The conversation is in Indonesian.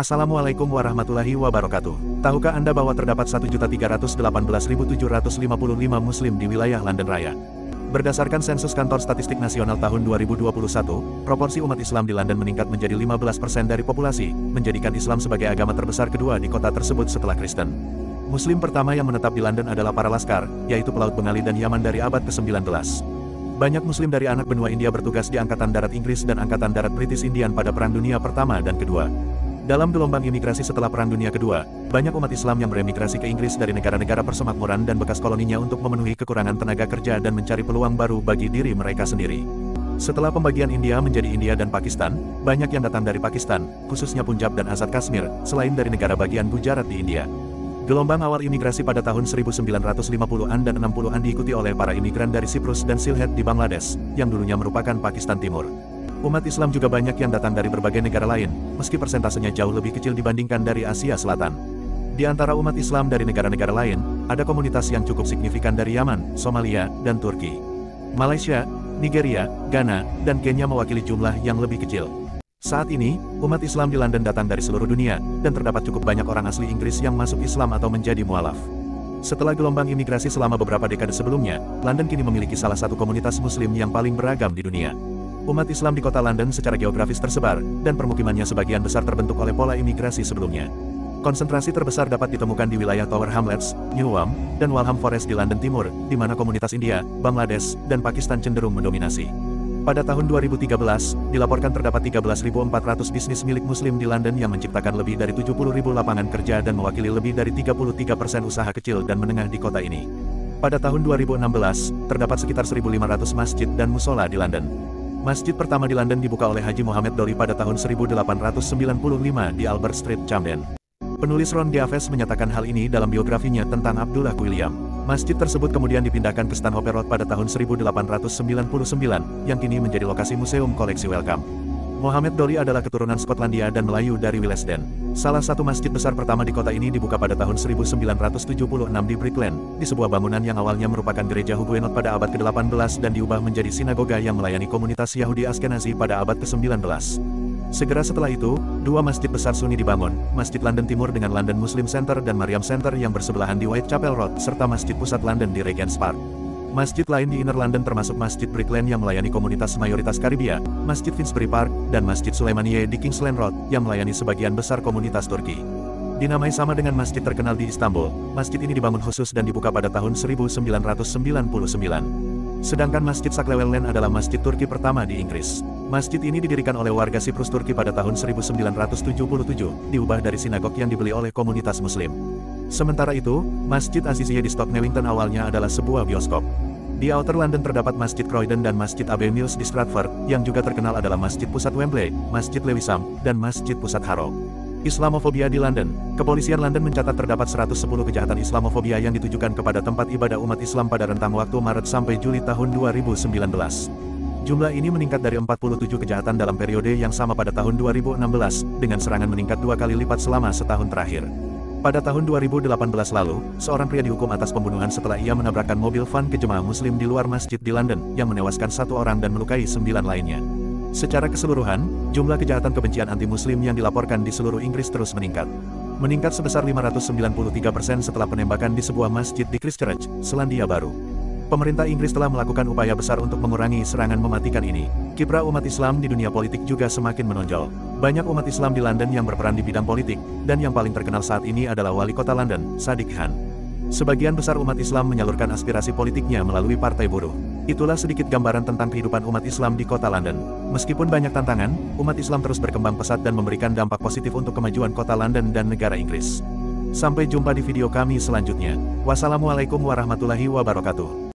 Assalamualaikum warahmatullahi wabarakatuh. Tahukah Anda bahwa terdapat 1.318.755 Muslim di wilayah London Raya? Berdasarkan sensus Kantor Statistik Nasional tahun 2021, proporsi umat Islam di London meningkat menjadi 15% dari populasi, menjadikan Islam sebagai agama terbesar kedua di kota tersebut setelah Kristen. Muslim pertama yang menetap di London adalah para laskar, yaitu pelaut Bengali dan Yaman dari abad ke-19. Banyak Muslim dari anak benua India bertugas di Angkatan Darat Inggris dan Angkatan Darat British Indian pada Perang Dunia Pertama dan Kedua. Dalam gelombang imigrasi setelah Perang Dunia Kedua, banyak umat Islam yang beremigrasi ke Inggris dari negara-negara persemakmuran dan bekas koloninya untuk memenuhi kekurangan tenaga kerja dan mencari peluang baru bagi diri mereka sendiri. Setelah pembagian India menjadi India dan Pakistan, banyak yang datang dari Pakistan, khususnya Punjab dan Azad Kashmir, selain dari negara bagian Gujarat di India. Gelombang awal imigrasi pada tahun 1950-an dan 60-an diikuti oleh para imigran dari Siprus dan Sylhet di Bangladesh, yang dulunya merupakan Pakistan Timur. Umat Islam juga banyak yang datang dari berbagai negara lain, meski persentasenya jauh lebih kecil dibandingkan dari Asia Selatan. Di antara umat Islam dari negara-negara lain, ada komunitas yang cukup signifikan dari Yaman, Somalia, dan Turki. Malaysia, Nigeria, Ghana, dan Kenya mewakili jumlah yang lebih kecil. Saat ini, umat Islam di London datang dari seluruh dunia, dan terdapat cukup banyak orang asli Inggris yang masuk Islam atau menjadi mualaf. Setelah gelombang imigrasi selama beberapa dekade sebelumnya, London kini memiliki salah satu komunitas Muslim yang paling beragam di dunia. Umat Islam di kota London secara geografis tersebar, dan permukimannya sebagian besar terbentuk oleh pola imigrasi sebelumnya. Konsentrasi terbesar dapat ditemukan di wilayah Tower Hamlets, Newham, dan Waltham Forest di London Timur, di mana komunitas India, Bangladesh, dan Pakistan cenderung mendominasi. Pada tahun 2013, dilaporkan terdapat 13.400 bisnis milik Muslim di London yang menciptakan lebih dari 70.000 lapangan kerja dan mewakili lebih dari 33% usaha kecil dan menengah di kota ini. Pada tahun 2016, terdapat sekitar 1.500 masjid dan musola di London. Masjid pertama di London dibuka oleh Haji Muhammad Doli pada tahun 1895 di Albert Street, Camden. Penulis Ron Giaves menyatakan hal ini dalam biografinya tentang Abdullah William. Masjid tersebut kemudian dipindahkan ke Stanhope Road pada tahun 1899, yang kini menjadi lokasi museum koleksi Wellcome. Muhammad Doli adalah keturunan Skotlandia dan Melayu dari Willesden. Salah satu masjid besar pertama di kota ini dibuka pada tahun 1976 di Brickland, di sebuah bangunan yang awalnya merupakan gereja Huguenot pada abad ke-18 dan diubah menjadi sinagoga yang melayani komunitas Yahudi Ashkenazi pada abad ke-19. Segera setelah itu, dua masjid besar Sunni dibangun, Masjid London Timur dengan London Muslim Center dan Mariam Center yang bersebelahan di Whitechapel Road, serta Masjid Pusat London di Regent's Park. Masjid lain di Inner London termasuk Masjid Brickland yang melayani komunitas mayoritas Karibia, Masjid Finsbury Park, dan Masjid Suleimaniye di Kingsland Road, yang melayani sebagian besar komunitas Turki. Dinamai sama dengan masjid terkenal di Istanbul, masjid ini dibangun khusus dan dibuka pada tahun 1999. Sedangkan Masjid Saklewel Lane adalah masjid Turki pertama di Inggris. Masjid ini didirikan oleh warga Siprus Turki pada tahun 1977, diubah dari sinagog yang dibeli oleh komunitas Muslim. Sementara itu, Masjid Aziziyeh di Stoke Newington awalnya adalah sebuah bioskop. Di Outer London terdapat Masjid Croydon dan Masjid Abbey Mills di Stratford, yang juga terkenal adalah Masjid Pusat Wembley, Masjid Lewisham, dan Masjid Pusat Harrow. Islamofobia di London. Kepolisian London mencatat terdapat 110 kejahatan Islamofobia yang ditujukan kepada tempat ibadah umat Islam pada rentang waktu Maret sampai Juli tahun 2019. Jumlah ini meningkat dari 47 kejahatan dalam periode yang sama pada tahun 2016, dengan serangan meningkat 2 kali lipat selama setahun terakhir. Pada tahun 2018 lalu, seorang pria dihukum atas pembunuhan setelah ia menabrakkan mobil van ke jemaah Muslim di luar masjid di London, yang menewaskan 1 orang dan melukai 9 lainnya. Secara keseluruhan, jumlah kejahatan kebencian anti-Muslim yang dilaporkan di seluruh Inggris terus meningkat. Meningkat sebesar 593% setelah penembakan di sebuah masjid di Christchurch, Selandia Baru. Pemerintah Inggris telah melakukan upaya besar untuk mengurangi serangan mematikan ini. Kiprah umat Islam di dunia politik juga semakin menonjol. Banyak umat Islam di London yang berperan di bidang politik, dan yang paling terkenal saat ini adalah Wali Kota London, Sadiq Khan. Sebagian besar umat Islam menyalurkan aspirasi politiknya melalui Partai Buruh. Itulah sedikit gambaran tentang kehidupan umat Islam di kota London. Meskipun banyak tantangan, umat Islam terus berkembang pesat dan memberikan dampak positif untuk kemajuan kota London dan negara Inggris. Sampai jumpa di video kami selanjutnya. Wassalamualaikum warahmatullahi wabarakatuh.